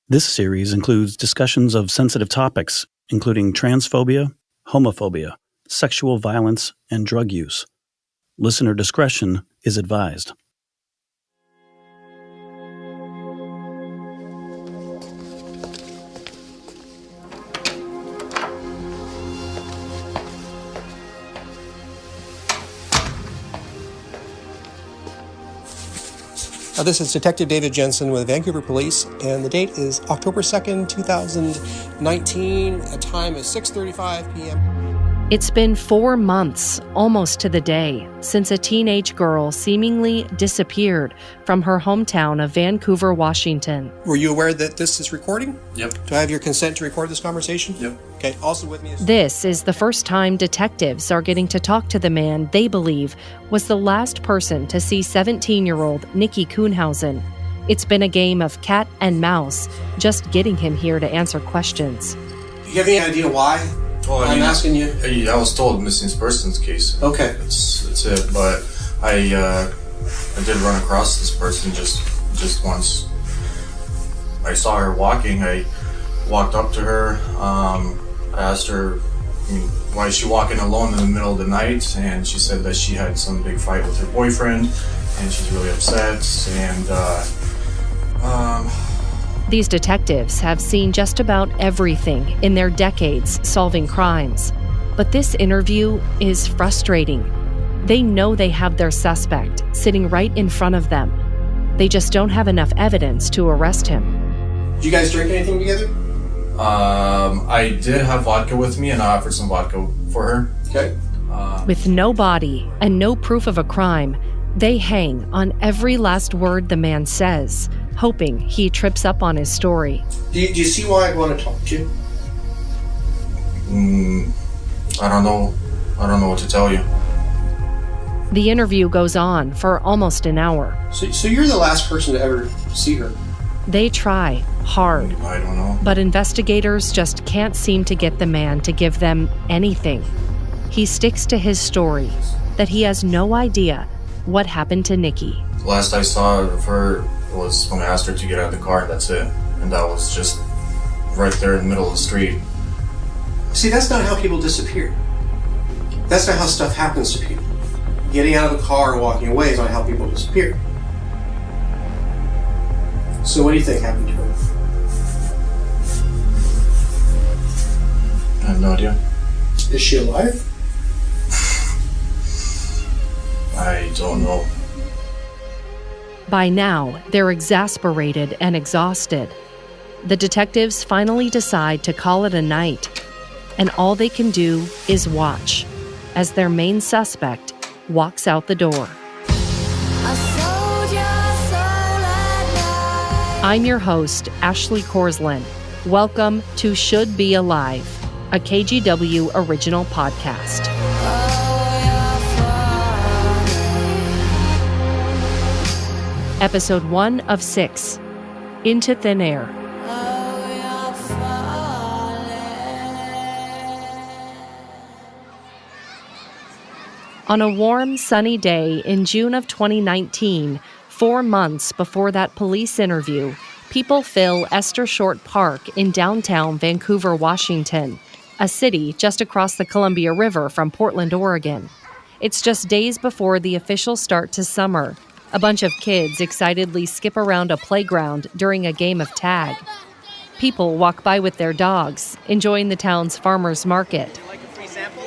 This series includes discussions of sensitive topics, including transphobia, homophobia, sexual violence, and drug use. Listener discretion is advised. This is Detective David Jensen with Vancouver Police, and the date is October 2nd, 2019. A time is 6:35 p.m. It's been 4 months, almost to the day, since a teenage girl seemingly disappeared from her hometown of Vancouver, Washington. Were you aware that this is recording? Yep. Do I have your consent to record this conversation? Yep. Okay, also with me is... This is the first time detectives are getting to talk to the man they believe was the last person to see 17-year-old Nikki Kuhnhausen. It's been a game of cat and mouse, just getting him here to answer questions. Do you have any idea why? Well, I'm asking you. I was told missing persons case. Okay. That's it. But I did run across this person just once. I saw her walking. I walked up to her. I asked her, why is she walking alone in the middle of the night? And she said that she had some big fight with her boyfriend, and she's really upset. And These detectives have seen just about everything in their decades solving crimes. But this interview is frustrating. They know they have their suspect sitting right in front of them. They just don't have enough evidence to arrest him. Did you guys drink anything together? I did have vodka with me, and I offered some vodka for her. Okay. With no body and no proof of a crime, they hang on every last word the man says, hoping he trips up on his story. Do you see why I want to talk to you? I don't know what to tell you. The interview goes on for almost an hour. So you're the last person to ever see her? They try hard, I don't know. but investigators just can't seem to get the man to give them anything. He sticks to his story, that he has no idea what happened to Nikki. Last I saw of her was when I asked her to get out of the car, that's it. And that was just right there in the middle of the street. See, that's not how people disappear. That's not how stuff happens to people. Getting out of the car and walking away is not how people disappear. So what do you think happened to her? I have no idea. Is she alive? I don't know. By now, they're exasperated and exhausted. The detectives finally decide to call it a night, and all they can do is watch as their main suspect walks out the door. I'm your host, Ashley Korslund. Welcome to Should Be Alive, a KGW original podcast. Episode 1 of 6, Into Thin Air. On a warm, sunny day in June of 2019, 4 months before that police interview, people fill Esther Short Park in downtown Vancouver, Washington, a city just across the Columbia River from Portland, Oregon. It's just days before the official start to summer. A bunch of kids excitedly skip around a playground during a game of tag. People walk by with their dogs, enjoying the town's farmers market.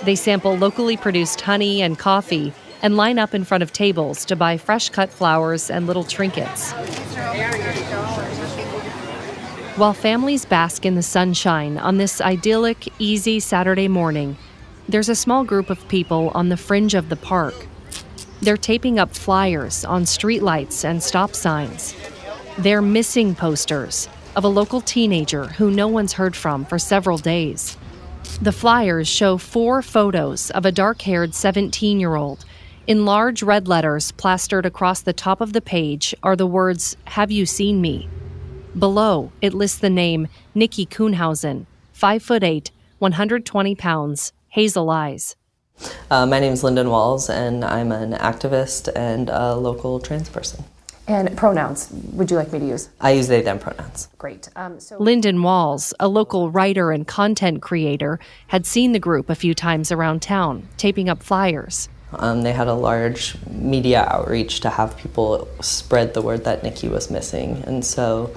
They sample locally produced honey and coffee and line up in front of tables to buy fresh-cut flowers and little trinkets. While families bask in the sunshine on this idyllic, easy Saturday morning, there's a small group of people on the fringe of the park. They're taping up flyers on streetlights and stop signs. They're missing posters of a local teenager who no one's heard from for several days. The flyers show 4 photos of a dark-haired 17-year-old. In large red letters plastered across the top of the page are the words, "Have you seen me?" Below, it lists the name Nikki Kuhnhausen, 5'8", 120 pounds, hazel eyes. My name is Lyndon Walls, and I'm an activist and a local trans person. And pronouns, would you like me to use? I use they, them pronouns. Great. Lyndon Walls, a local writer and content creator, had seen the group a few times around town, taping up flyers. They had a large media outreach to have people spread the word that Nikki was missing. And so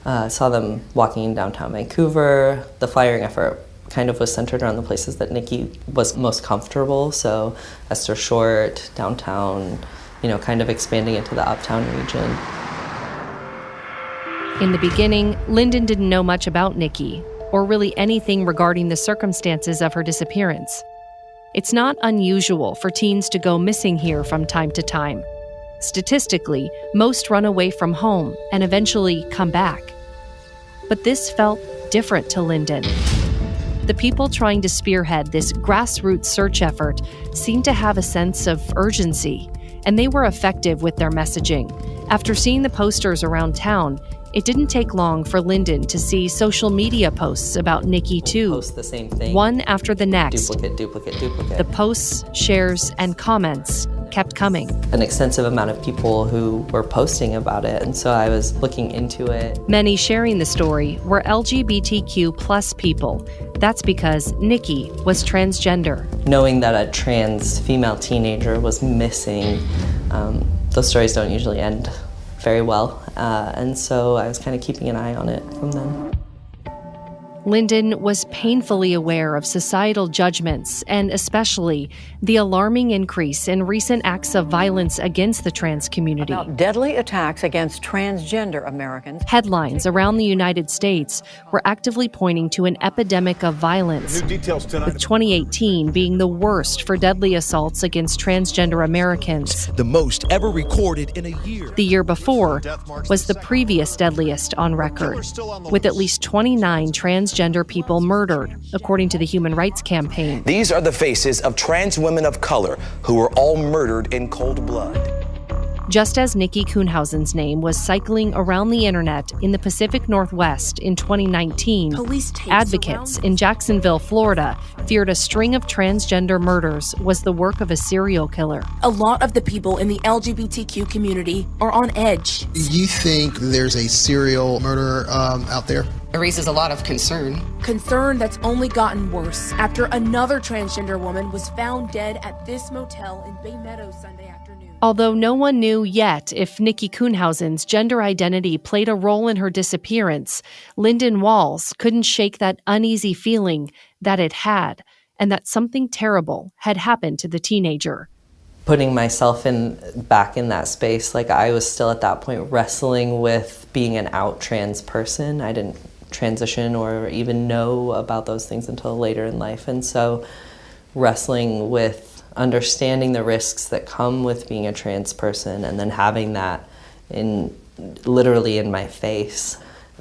I saw them walking in downtown Vancouver. The flyering effort kind of was centered around the places that Nikki was most comfortable. So Esther Short, downtown, kind of expanding into the uptown region. In the beginning, Lyndon didn't know much about Nikki, or really anything regarding the circumstances of her disappearance. It's not unusual for teens to go missing here from time to time. Statistically, most run away from home and eventually come back. But this felt different to Lyndon. The people trying to spearhead this grassroots search effort seemed to have a sense of urgency, and they were effective with their messaging. After seeing the posters around town, it didn't take long for Lyndon to see social media posts about Nikki too. Post the same thing. One after the next. Duplicate. The posts, shares, and comments kept coming. An extensive amount of people who were posting about it, and so I was looking into it. Many sharing the story were LGBTQ plus people. That's because Nikki was transgender. Knowing that a trans female teenager was missing, those stories don't usually end very well, and so I was kind of keeping an eye on it from then. Lyndon was painfully aware of societal judgments and especially the alarming increase in recent acts of violence against the trans community. About deadly attacks against transgender Americans. Headlines around the United States were actively pointing to an epidemic of violence, with 2018 being the worst for deadly assaults against transgender Americans. The most ever recorded in a year. The year before was the previous deadliest on record, with at least 29 transgender people murdered, according to the Human Rights Campaign. These are the faces of trans women of color who were all murdered in cold blood. Just as Nikki Kuhnhausen's name was cycling around the internet in the Pacific Northwest in 2019, advocates in Jacksonville, Florida, feared a string of transgender murders was the work of a serial killer. A lot of the people in the LGBTQ community are on edge. You think there's a serial murderer out there? It raises a lot of concern. Concern that's only gotten worse after another transgender woman was found dead at this motel in Bay Meadows Sunday afternoon. Although no one knew yet if Nikki Kuhnhausen's gender identity played a role in her disappearance, Lyndon Walls couldn't shake that uneasy feeling that it had, and that something terrible had happened to the teenager. Putting myself back in that space, I was still at that point wrestling with being an out trans person. I didn't transition or even know about those things until later in life, and so wrestling with understanding the risks that come with being a trans person and then having that literally in my face,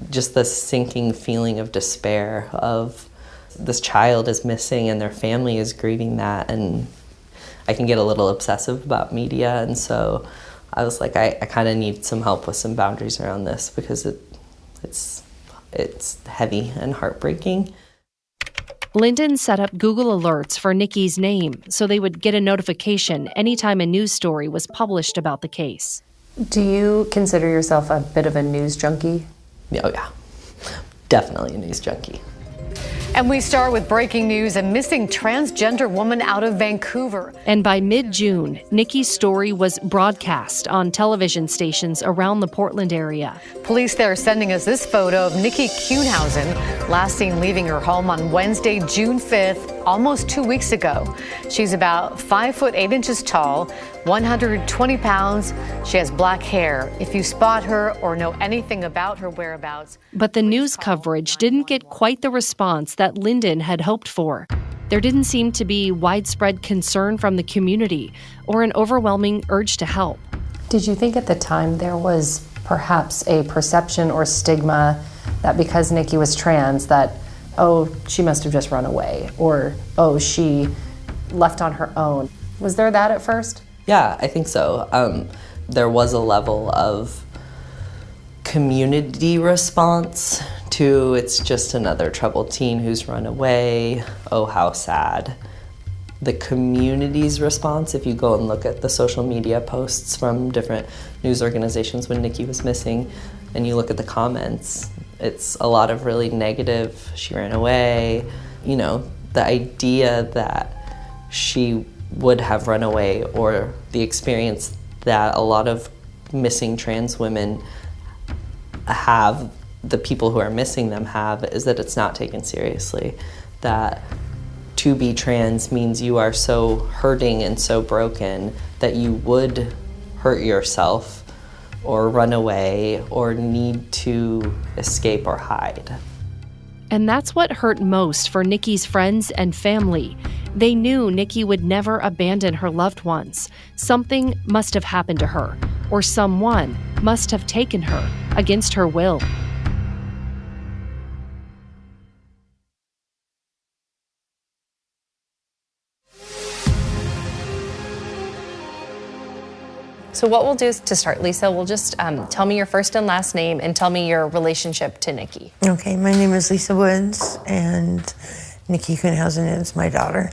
just the sinking feeling of despair of this child is missing and their family is grieving that, and I can get a little obsessive about media, and so I was like, I kind of need some help with some boundaries around this because it's heavy and heartbreaking. Lyndon set up Google alerts for Nikki's name so they would get a notification anytime a news story was published about the case. Do you consider yourself a bit of a news junkie? Oh yeah, definitely a news junkie. And we start with breaking news: a missing transgender woman out of Vancouver. And by mid-June, Nikki's story was broadcast on television stations around the Portland area. Police there are sending us this photo of Nikki Kuhnhausen, last seen leaving her home on Wednesday, June 5th, almost 2 weeks ago. She's about 5 foot 8 inches tall, 120 pounds. She has black hair. If you spot her or know anything about her whereabouts. But the news coverage didn't get quite the response that Lyndon had hoped for. There didn't seem to be widespread concern from the community or an overwhelming urge to help. Did you think at the time there was perhaps a perception or stigma that because Nikki was trans that, oh, she must have just run away, or, oh, she left on her own? Was there that at first? Yeah, I think so. There was a level of community response to it's just another troubled teen who's run away. Oh, how sad. the community's response, if you go and look at the social media posts from different news organizations when Nikki was missing, and you look at the comments, it's a lot of really negative, she ran away. You know, the idea that she would have run away, or the experience that a lot of missing trans women have, the people who are missing them have, is that it's not taken seriously. That to be trans means you are so hurting and so broken that you would hurt yourself or run away or need to escape or hide. And that's what hurt most for Nikki's friends and family. They knew Nikki would never abandon her loved ones. Something must have happened to her, or someone must have taken her against her will. So what we'll do is, to start, Lisa, we'll just tell me your first and last name and tell me your relationship to Nikki. Okay, my name is Lisa Woods, and Nikki Kuhnhausen is my daughter.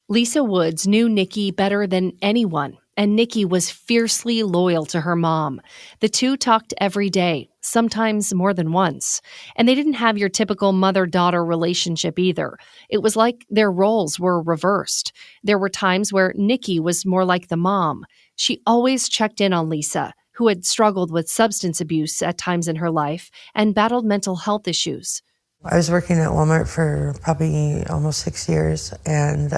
Lisa Woods knew Nikki better than anyone, and Nikki was fiercely loyal to her mom. The two talked every day, sometimes more than once. And they didn't have your typical mother-daughter relationship either. It was like their roles were reversed. There were times where Nikki was more like the mom. She always checked in on Lisa, who had struggled with substance abuse at times in her life and battled mental health issues. I was working at Walmart for probably almost 6 years, and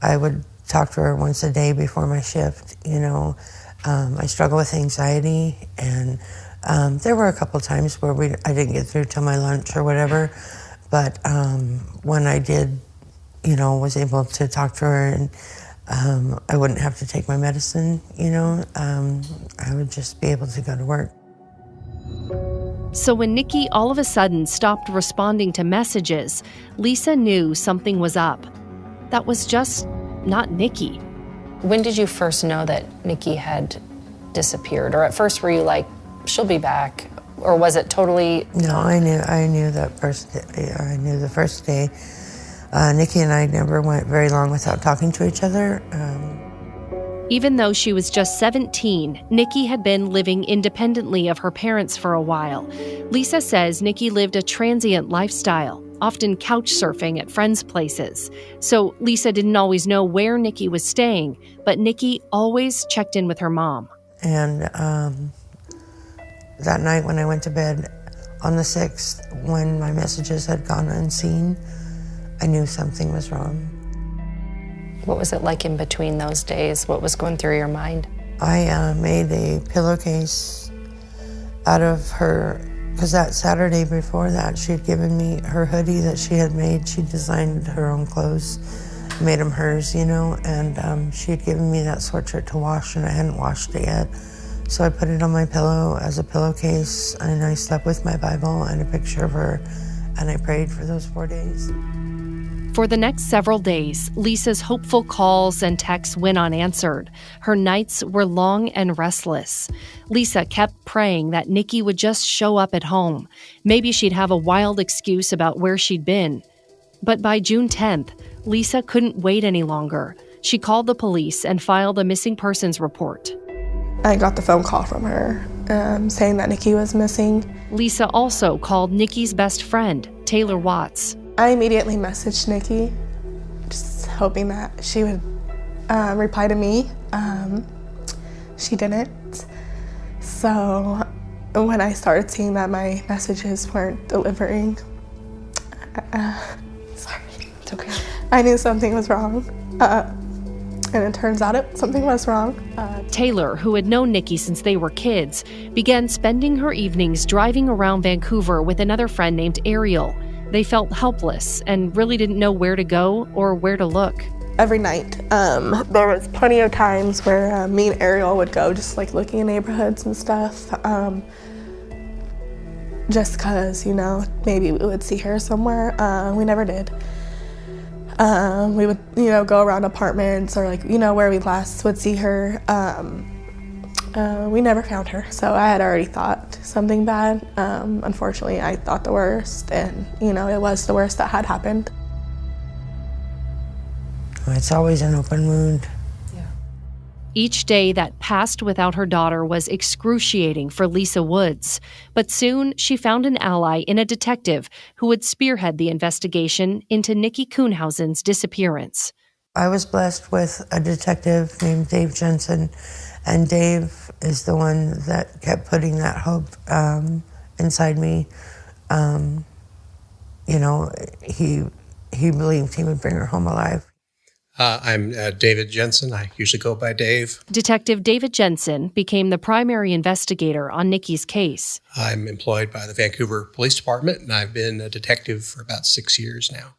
I would talk to her once a day before my shift. You know, I struggle with anxiety, and there were a couple times where I didn't get through till my lunch or whatever, but when I did, you know, was able to talk to her, and I wouldn't have to take my medicine, you know, I would just be able to go to work. So when Nikki all of a sudden stopped responding to messages, Lisa knew something was up. That was just not Nikki. When did you first know that Nikki had disappeared? Or at first were you like, she'll be back? Or was it totally... No, I knew that first day. I knew the first day. Nikki and I never went very long without talking to each other. Even though she was just 17, Nikki had been living independently of her parents for a while. Lisa says Nikki lived a transient lifestyle, often couch surfing at friends' places. So Lisa didn't always know where Nikki was staying, but Nikki always checked in with her mom. And that night when I went to bed on the 6th, when my messages had gone unseen, I knew something was wrong. What was it like in between those days? What was going through your mind? I made a pillowcase out of her, because that Saturday before that, she had given me her hoodie that she had made. She designed her own clothes, made them hers, you know, and she had given me that sweatshirt to wash, and I hadn't washed it yet. So I put it on my pillow as a pillowcase, and I slept with my Bible and a picture of her, and I prayed for those 4 days. For the next several days, Lisa's hopeful calls and texts went unanswered. Her nights were long and restless. Lisa kept praying that Nikki would just show up at home. Maybe she'd have a wild excuse about where she'd been. But by June 10th, Lisa couldn't wait any longer. She called the police and filed a missing persons report. I got the phone call from her saying that Nikki was missing. Lisa also called Nikki's best friend, Taylor Watts. I immediately messaged Nikki, just hoping that she would reply to me. She didn't. So when I started seeing that my messages weren't delivering, sorry. It's okay. I knew something was wrong. And it turns out something was wrong. Taylor, who had known Nikki since they were kids, began spending her evenings driving around Vancouver with another friend named Ariel. They felt helpless and really didn't know where to go or where to look. Every night, there was plenty of times where me and Ariel would go just like looking in neighborhoods and stuff. Just cause, you know, maybe we would see her somewhere. We never did. We would, you know, go around apartments or like, you know, where we last would see her. We never found her, so I had already thought something bad. Unfortunately, I thought the worst, and, you know, it was the worst that had happened. It's always an open wound. Each day that passed without her daughter was excruciating for Lisa Woods, but soon she found an ally in a detective who would spearhead the investigation into Nikki Kuhnhausen's disappearance. I was blessed with a detective named Dave Jensen, and Dave is the one that kept putting that hope inside me. He believed he would bring her home alive. I'm David Jensen. I usually go by Dave. Detective David Jensen became the primary investigator on Nikki's case. I'm employed by the Vancouver Police Department, and I've been a detective for about 6 years now.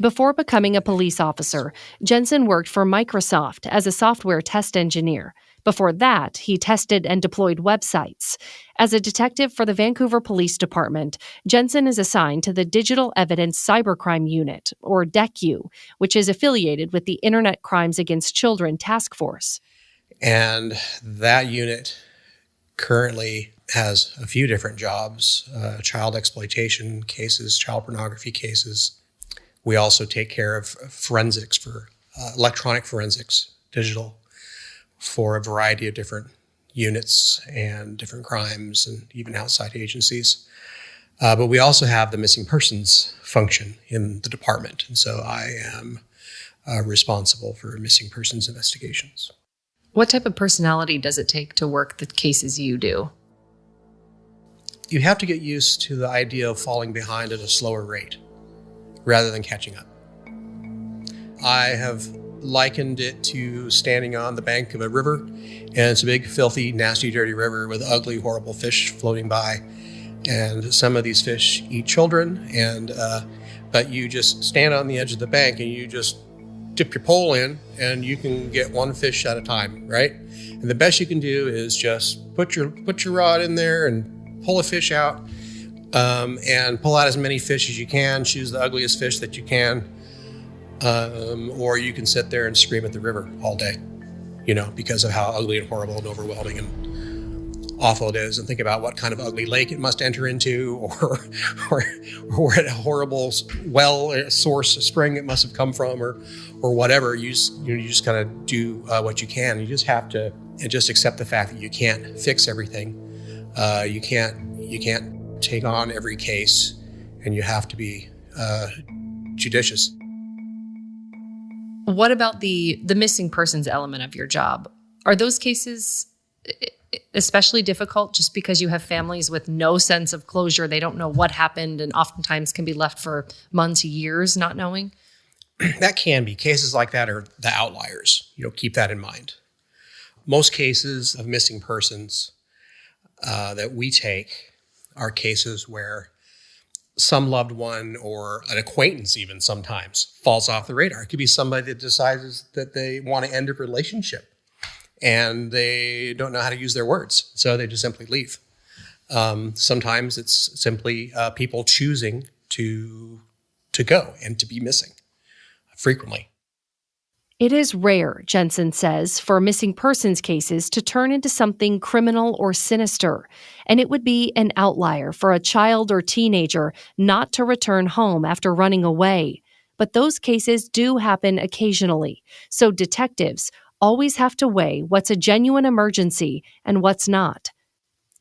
Before becoming a police officer, Jensen worked for Microsoft as a software test engineer. Before that, he tested and deployed websites. As a detective for the Vancouver Police Department, Jensen is assigned to the Digital Evidence Cybercrime Unit, or DECU, which is affiliated with the Internet Crimes Against Children Task Force. And that unit currently has a few different jobs, child exploitation cases, child pornography cases. We also take care of forensics for electronic forensics, digital, for a variety of different units and different crimes and even outside agencies. But we also have the missing persons function in the department. And so I am responsible for missing persons investigations. What type of personality does it take to work the cases you do? You have to get used to the idea of falling behind at a slower rate rather than catching up. I have likened it to standing on the bank of a river, and it's a big, filthy, nasty, dirty river with ugly, horrible fish floating by. And some of these fish eat children, but you just stand on the edge of the bank and you just dip your pole in and you can get one fish at a time, right? And the best you can do is just put your rod in there and pull a fish out, and pull out as many fish as you can, choose the ugliest fish that you can, or you can sit there and scream at the river all day, because of how ugly and horrible and overwhelming and awful it is, and think about what kind of ugly lake it must enter into, or what a horrible well, source, spring it must have come from, or whatever. You just kind of do what you can. You just have to and just accept the fact that you can't fix everything. You can't take on every case, and you have to be judicious. What about the missing persons element of your job? Are those cases especially difficult just because you have families with no sense of closure? They don't know what happened and oftentimes can be left for months, years not knowing? That can be. Cases like that are the outliers. Keep that in mind. Most cases of missing persons that we take are cases where some loved one or an acquaintance even sometimes falls off the radar. It could be somebody that decides that they want to end a relationship and they don't know how to use their words, so they just simply leave. Sometimes it's simply people choosing to go and to be missing frequently. It is rare, Jensen says, for missing persons cases to turn into something criminal or sinister, and it would be an outlier for a child or teenager not to return home after running away. But those cases do happen occasionally, so detectives always have to weigh what's a genuine emergency and what's not.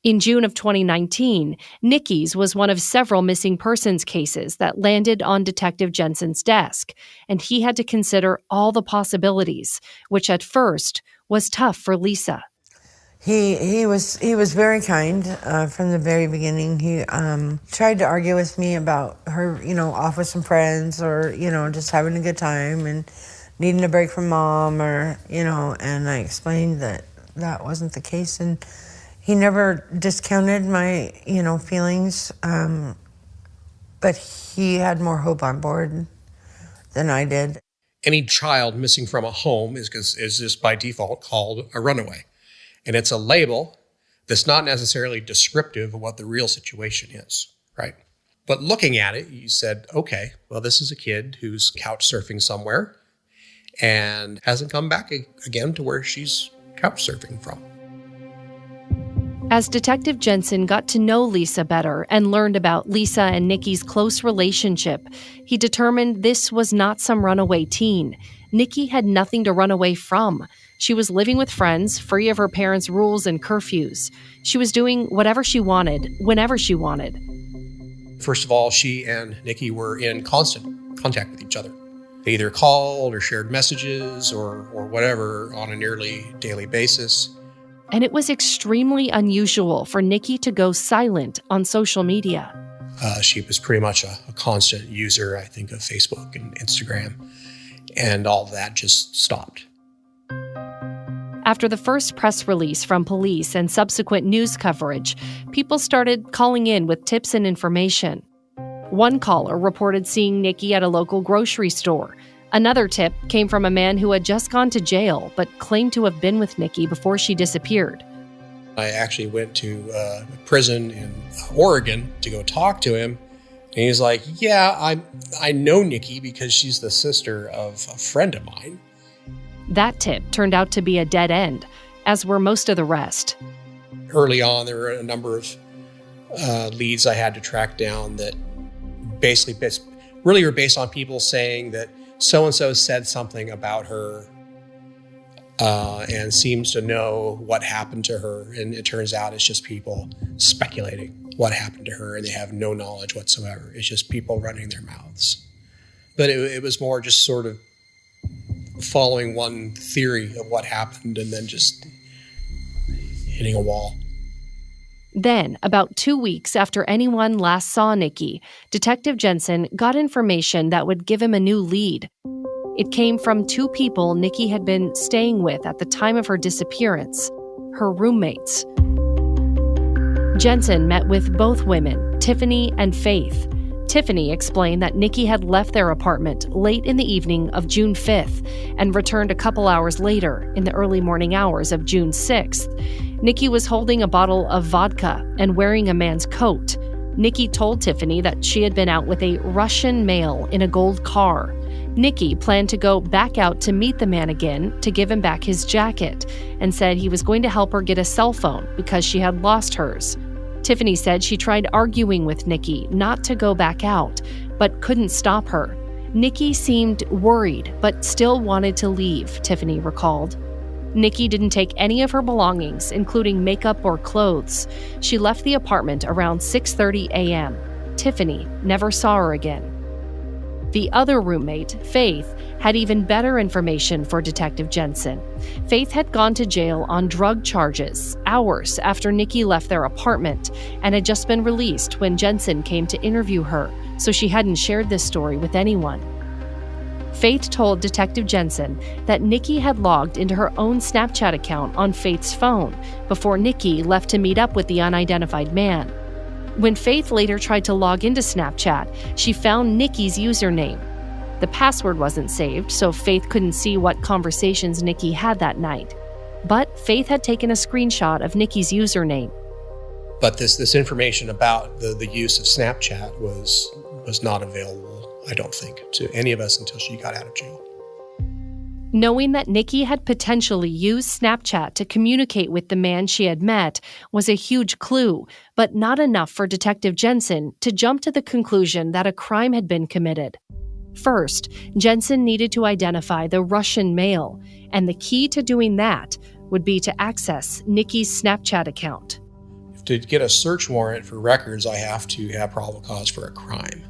In June of 2019, Nikki's was one of several missing persons cases that landed on Detective Jensen's desk, and he had to consider all the possibilities, which at first was tough for Lisa. He was very kind from the very beginning. He tried to argue with me about her, off with some friends, or just having a good time and needing a break from mom, or and I explained that wasn't the case, and he never discounted my, feelings, but he had more hope on board than I did. Any child missing from a home is just by default called a runaway. And it's a label that's not necessarily descriptive of what the real situation is, right? But looking at it, you said, okay, well, this is a kid who's couch surfing somewhere and hasn't come back again to where she's couch surfing from. As Detective Jensen got to know Lisa better and learned about Lisa and Nikki's close relationship, he determined this was not some runaway teen. Nikki had nothing to run away from. She was living with friends, free of her parents' rules and curfews. She was doing whatever she wanted, whenever she wanted. First of all, she and Nikki were in constant contact with each other. They either called or shared messages or whatever on a nearly daily basis. And it was extremely unusual for Nikki to go silent on social media. She was pretty much a constant user, I think, of Facebook and Instagram, and all that just stopped. After the first press release from police and subsequent news coverage, people started calling in with tips and information. One caller reported seeing Nikki at a local grocery store. Another tip came from a man who had just gone to jail but claimed to have been with Nikki before she disappeared. I actually went to a prison in Oregon to go talk to him. And he's like, yeah, I know Nikki because she's the sister of a friend of mine. That tip turned out to be a dead end, as were most of the rest. Early on, there were a number of leads I had to track down that basically really were based on people saying that so-and-so said something about her and seems to know what happened to her. And it turns out it's just people speculating what happened to her, and they have no knowledge whatsoever. It's just people running their mouths. But it was more just sort of following one theory of what happened and then just hitting a wall. Then, about 2 weeks after anyone last saw Nikki, Detective Jensen got information that would give him a new lead. It came from two people Nikki had been staying with at the time of her disappearance, her roommates. Jensen met with both women, Tiffany and Faith. Tiffany explained that Nikki had left their apartment late in the evening of June 5th and returned a couple hours later in the early morning hours of June 6th. Nikki was holding a bottle of vodka and wearing a man's coat. Nikki told Tiffany that she had been out with a Russian male in a gold car. Nikki planned to go back out to meet the man again to give him back his jacket and said he was going to help her get a cell phone because she had lost hers. Tiffany said she tried arguing with Nikki not to go back out, but couldn't stop her. Nikki seemed worried, but still wanted to leave, Tiffany recalled. Nikki didn't take any of her belongings, including makeup or clothes. She left the apartment around 6:30 a.m. Tiffany never saw her again. The other roommate, Faith, had even better information for Detective Jensen. Faith had gone to jail on drug charges hours after Nikki left their apartment and had just been released when Jensen came to interview her, so she hadn't shared this story with anyone. Faith told Detective Jensen that Nikki had logged into her own Snapchat account on Faith's phone before Nikki left to meet up with the unidentified man. When Faith later tried to log into Snapchat, she found Nikki's username. The password wasn't saved, so Faith couldn't see what conversations Nikki had that night. But Faith had taken a screenshot of Nikki's username. But this information about the use of Snapchat was not available, I don't think, to any of us until she got out of jail. Knowing that Nikki had potentially used Snapchat to communicate with the man she had met was a huge clue, but not enough for Detective Jensen to jump to the conclusion that a crime had been committed. First, Jensen needed to identify the Russian male, and the key to doing that would be to access Nikki's Snapchat account. To get a search warrant for records, I have to have probable cause for a crime.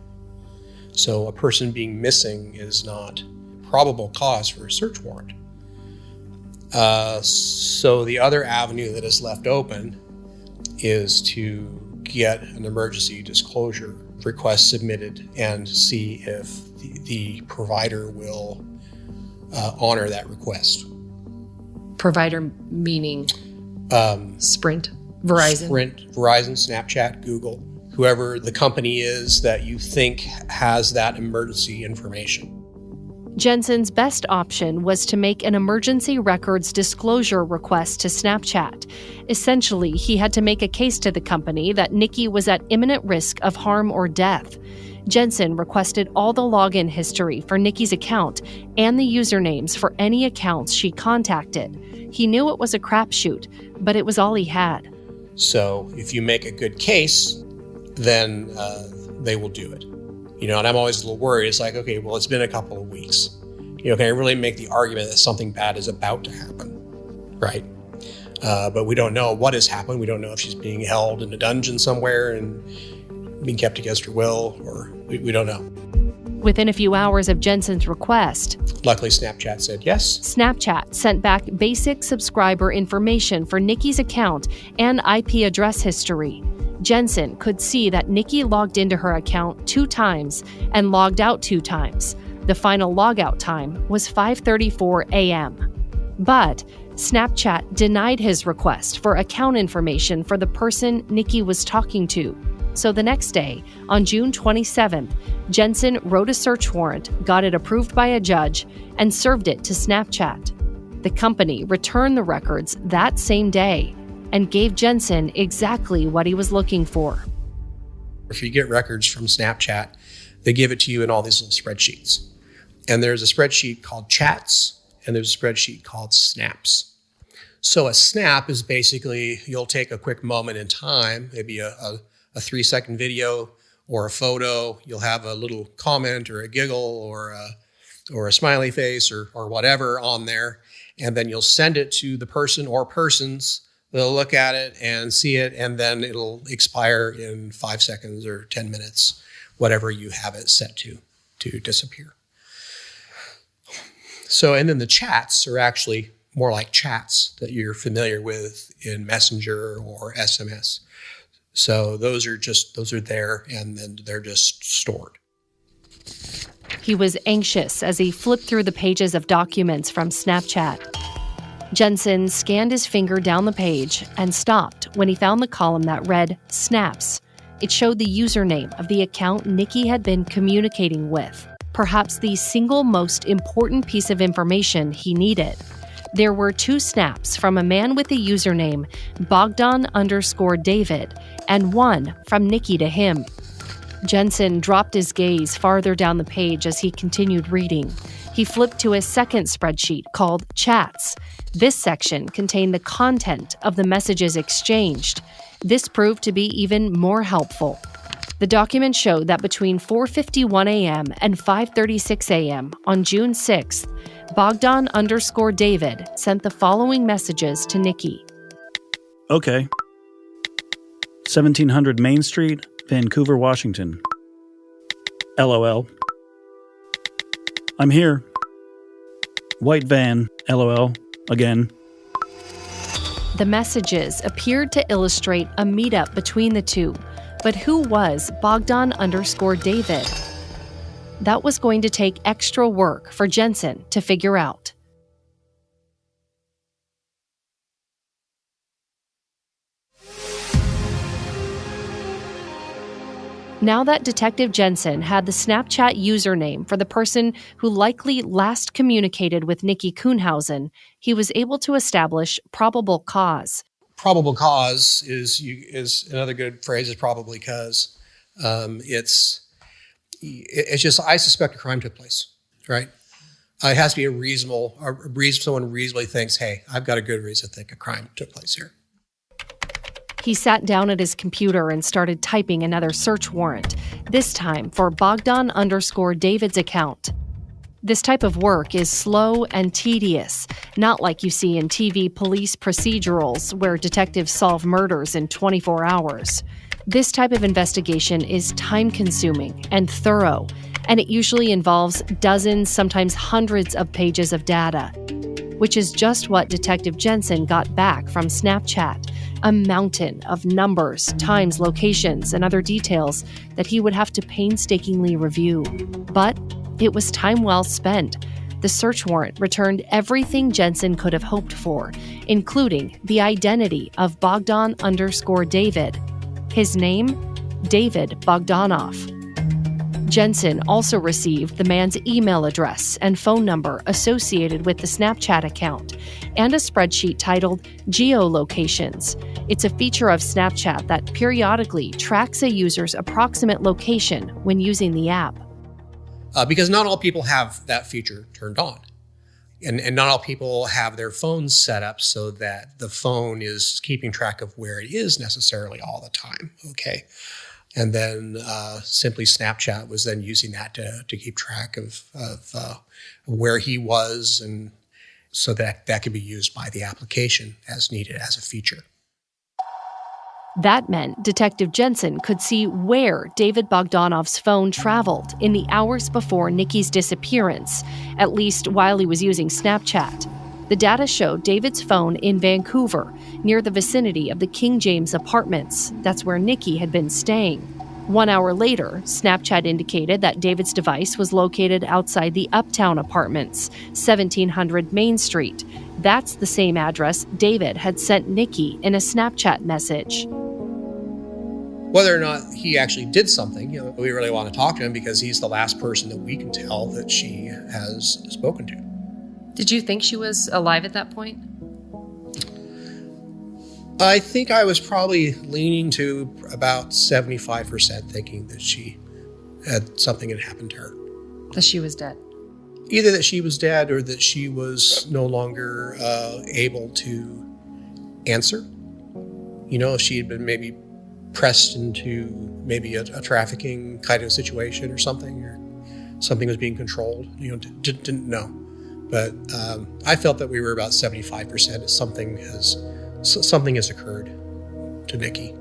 So a person being missing is not probable cause for a search warrant. So the other avenue that is left open is to get an emergency disclosure request submitted and see if the provider will honor that request. Provider meaning Sprint, Verizon? Sprint, Verizon, Snapchat, Google, whoever the company is that you think has that emergency information. Jensen's best option was to make an emergency records disclosure request to Snapchat. Essentially, he had to make a case to the company that Nikki was at imminent risk of harm or death. Jensen requested all the login history for Nikki's account and the usernames for any accounts she contacted. He knew it was a crapshoot, but it was all he had. So if you make a good case, then they will do it. And I'm always a little worried. It's like, okay, well, it's been a couple of weeks. can I really make the argument that something bad is about to happen, right? But we don't know what has happened. We don't know if she's being held in a dungeon somewhere and being kept against her will, or we don't know. Within a few hours of Jensen's request, luckily Snapchat said yes. Snapchat sent back basic subscriber information for Nikki's account and IP address history. Jensen could see that Nikki logged into her account 2 times and logged out 2 times. The final logout time was 5:34 a.m. But Snapchat denied his request for account information for the person Nikki was talking to. So the next day, on June 27th, Jensen wrote a search warrant, got it approved by a judge, and served it to Snapchat. The company returned the records that same day and gave Jensen exactly what he was looking for. If you get records from Snapchat, they give it to you in all these little spreadsheets. And there's a spreadsheet called Chats, and there's a spreadsheet called Snaps. So a snap is basically, you'll take a quick moment in time, maybe a 3-second video or a photo. You'll have a little comment or a giggle or a smiley face or whatever on there. And then you'll send it to the person or persons. They'll look at it and see it, and then it'll expire in 5 seconds or 10 minutes, whatever you have it set to disappear. So, and then the chats are actually more like chats that you're familiar with in Messenger or SMS. So those are there, and then they're just stored. He was anxious as he flipped through the pages of documents from Snapchat. Jensen scanned his finger down the page and stopped when he found the column that read Snaps. It showed the username of the account Nikki had been communicating with, perhaps the single most important piece of information he needed. There were 2 snaps from a man with the username Bogdan_David and 1 from Nikki to him. Jensen dropped his gaze farther down the page as he continued reading. He flipped to a second spreadsheet called Chats. This section contained the content of the messages exchanged. This proved to be even more helpful. The document showed that between 4:51 a.m. and 5:36 a.m. on June 6th, Bogdan_David sent the following messages to Nikki. Okay. 1700 Main Street, Vancouver, Washington. LOL. I'm here. White van, LOL, again. The messages appeared to illustrate a meetup between the two, but who was Bogdan_David? That was going to take extra work for Jensen to figure out. Now that Detective Jensen had the Snapchat username for the person who likely last communicated with Nikki Kuhnhausen, he was able to establish probable cause. Probable cause is another good phrase, is probably cause. It's just, I suspect a crime took place, right? It has to be someone reasonably thinks, hey, I've got a good reason to think a crime took place here. He sat down at his computer and started typing another search warrant, this time for Bogdan_David's account. This type of work is slow and tedious, not like you see in TV police procedurals where detectives solve murders in 24 hours. This type of investigation is time-consuming and thorough, and it usually involves dozens, sometimes hundreds of pages of data, which is just what Detective Jensen got back from Snapchat, a mountain of numbers, times, locations, and other details that he would have to painstakingly review. But it was time well spent. The search warrant returned everything Jensen could have hoped for, including the identity of Bogdan_David. His name? David Bogdanov. Jensen also received the man's email address and phone number associated with the Snapchat account, and a spreadsheet titled Geolocations. It's a feature of Snapchat that periodically tracks a user's approximate location when using the app. Because not all people have that feature turned on. And not all people have their phones set up so that the phone is keeping track of where it is necessarily all the time, okay? And then simply Snapchat was then using that to keep track of where he was, and so that could be used by the application as needed as a feature. That meant Detective Jensen could see where David Bogdanov's phone traveled in the hours before Nikki's disappearance, at least while he was using Snapchat. The data showed David's phone in Vancouver, near the vicinity of the King James Apartments. That's where Nikki had been staying. 1 hour later, Snapchat indicated that David's device was located outside the Uptown Apartments, 1700 Main Street. That's the same address David had sent Nikki in a Snapchat message. Whether or not he actually did something, we really want to talk to him because he's the last person that we can tell that she has spoken to. Did you think she was alive at that point? I think I was probably leaning to about 75% thinking that something had happened to her. That she was dead? Either that she was dead or that she was no longer able to answer. If she had been maybe pressed into maybe a trafficking kind of situation or something was being controlled, didn't know. But I felt that we were about 75% as something has occurred to Nikki.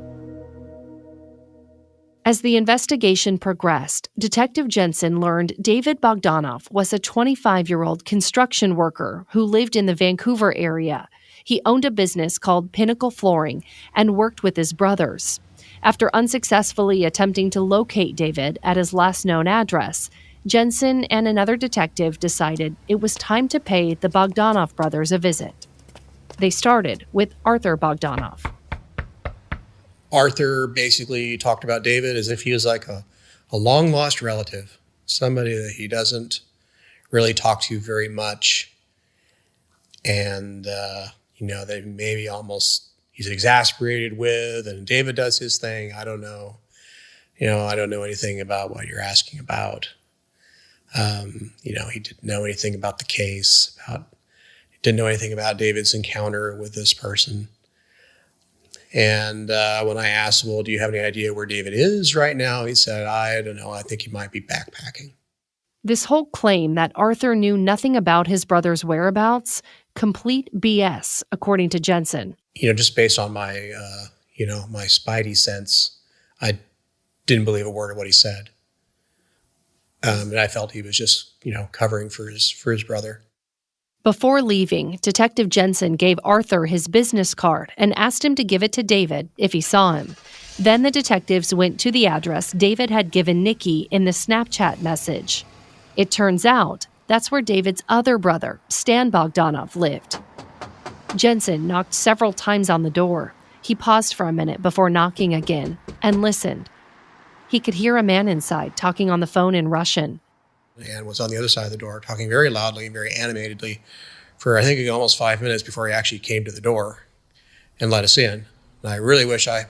As the investigation progressed, Detective Jensen learned David Bogdanov was a 25-year-old construction worker who lived in the Vancouver area. He owned a business called Pinnacle Flooring and worked with his brothers. After unsuccessfully attempting to locate David at his last known address, Jensen and another detective decided it was time to pay the Bogdanov brothers a visit. They started with Arthur Bogdanov. Arthur basically talked about David as if he was like a long-lost relative, somebody that he doesn't really talk to very much, and that maybe almost he's exasperated with, and David does his thing. I don't know. I don't know anything about what you're asking about. He didn't know anything about the case, didn't know anything about David's encounter with this person. And when I asked, well, do you have any idea where David is right now? He said, I don't know. I think he might be backpacking. This whole claim that Arthur knew nothing about his brother's whereabouts, complete BS, according to Jensen. Just based on my, my spidey sense, I didn't believe a word of what he said. And I felt he was just, covering for his brother. Before leaving, Detective Jensen gave Arthur his business card and asked him to give it to David if he saw him. Then the detectives went to the address David had given Nikki in the Snapchat message. It turns out that's where David's other brother, Stan Bogdanov, lived. Jensen knocked several times on the door. He paused for a minute before knocking again and listened. He could hear a man inside talking on the phone in Russian. And was on the other side of the door, talking very loudly and very animatedly for, I think, almost 5 minutes before he actually came to the door and let us in. And I really wish I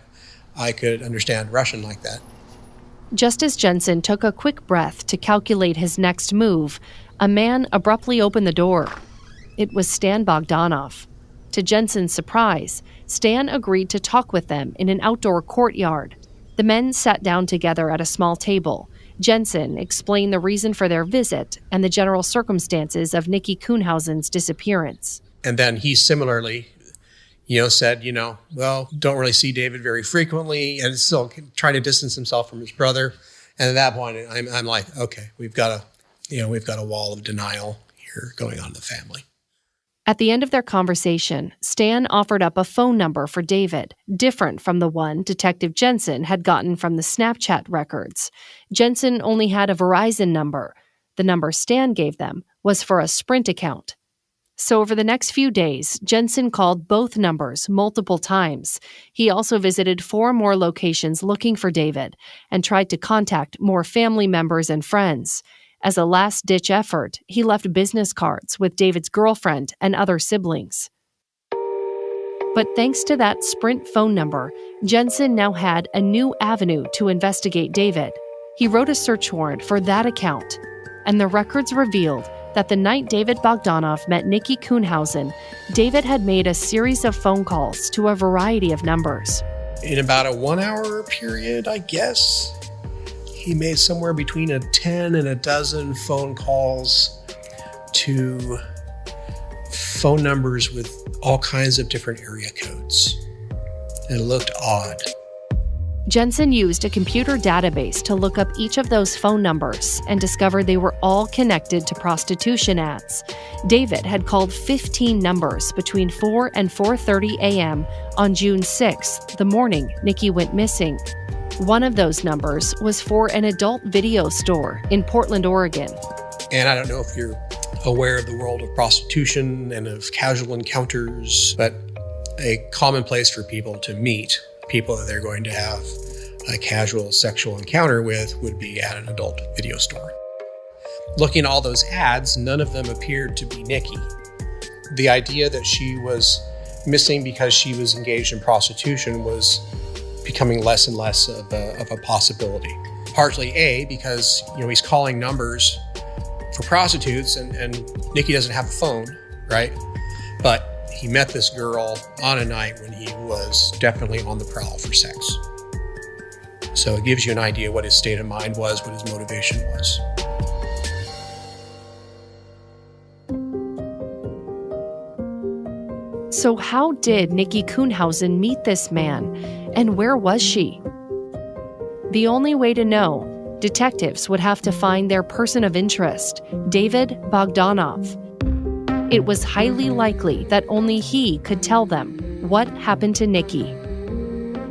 could understand Russian like that. Just as Jensen took a quick breath to calculate his next move, a man abruptly opened the door. It was Stan Bogdanov. To Jensen's surprise, Stan agreed to talk with them in an outdoor courtyard. The men sat down together at a small table. Jensen explained the reason for their visit and the general circumstances of Nikki Kuhnhausen's disappearance. And then he similarly, said, well, don't really see David very frequently, and still trying to distance himself from his brother. And at that point, I'm like, okay, we've got a wall of denial here going on in the family. At the end of their conversation, Stan offered up a phone number for David, different from the one Detective Jensen had gotten from the Snapchat records. Jensen only had a Verizon number. The number Stan gave them was for a Sprint account. So over the next few days, Jensen called both numbers multiple times. He also visited 4 more locations looking for David and tried to contact more family members and friends. As a last-ditch effort, he left business cards with David's girlfriend and other siblings. But thanks to that Sprint phone number, Jensen now had a new avenue to investigate David. He wrote a search warrant for that account, and the records revealed that the night David Bogdanov met Nikki Kuhnhausen, David had made a series of phone calls to a variety of numbers. In about a 1 hour period, I guess, he made somewhere between 10 and a dozen phone calls to phone numbers with all kinds of different area codes. It looked odd. Jensen used a computer database to look up each of those phone numbers and discovered they were all connected to prostitution ads. David had called 15 numbers between 4 and 4:30 a.m. on June 6th, the morning Nikki went missing. One of those numbers was for an adult video store in Portland, Oregon. And I don't know if you're aware of the world of prostitution and of casual encounters, but a common place for people to meet people that they're going to have a casual sexual encounter with would be at an adult video store. Looking at all those ads, none of them appeared to be Nikki. The idea that she was missing because she was engaged in prostitution was becoming less and less of a possibility. Partly because he's calling numbers for prostitutes and Nikki doesn't have a phone, right? But he met this girl on a night when he was definitely on the prowl for sex. So it gives you an idea what his state of mind was, what his motivation was. So how did Nikki Kuhnhausen meet this man, and where was she? The only way to know, detectives would have to find their person of interest, David Bogdanov. It was highly likely that only he could tell them what happened to Nikki.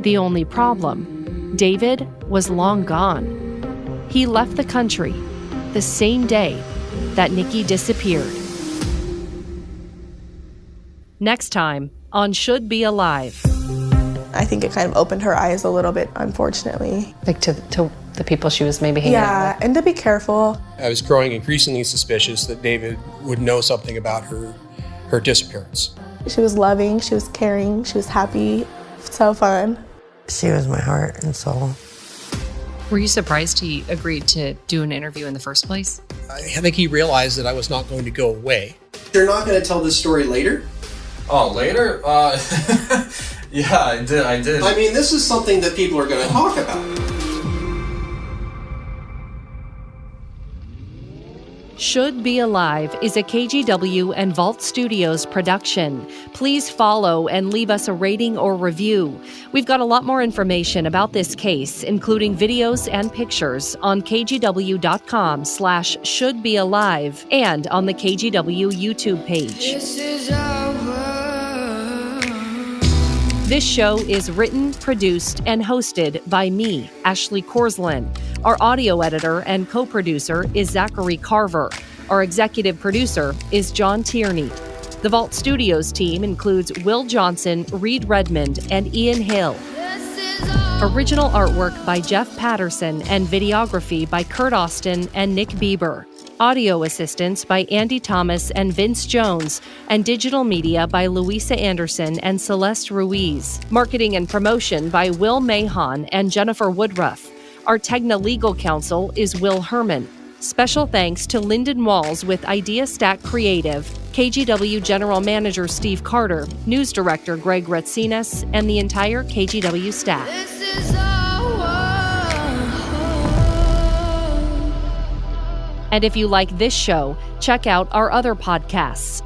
The only problem, David was long gone. He left the country the same day that Nikki disappeared. Next time on Should Be Alive. I think it kind of opened her eyes a little bit, unfortunately. Like to the people she was maybe hanging out with. And to be careful. I was growing increasingly suspicious that David would know something about her disappearance. She was loving, she was caring, she was happy, so fun. She was my heart and soul. Were you surprised he agreed to do an interview in the first place? I think he realized that I was not going to go away. You're not going to tell this story later? Oh, later? Yeah, I did. I mean, this is something that people are going to talk about. Should Be Alive is a KGW and Vault Studios production. Please follow and leave us a rating or review. We've got a lot more information about this case, including videos and pictures, on kgw.com/shouldbealive and on the KGW YouTube page. This show is written, produced, and hosted by me, Ashley Korslin. Our audio editor and co-producer is Zachary Carver. Our executive producer is John Tierney. The Vault Studios team includes Will Johnson, Reed Redmond, and Ian Hill. Original artwork by Jeff Patterson and videography by Kurt Austin and Nick Bieber. Audio assistance by Andy Thomas and Vince Jones, and digital media by Louisa Anderson and Celeste Ruiz. Marketing and promotion by Will Mahon and Jennifer Woodruff. Our Tegna legal counsel is Will Herman. Special thanks to Lyndon Walls with Idea Stack Creative, KGW General Manager Steve Carter, News Director Greg Ratsinas, and the entire KGW staff. And if you like this show, check out our other podcasts.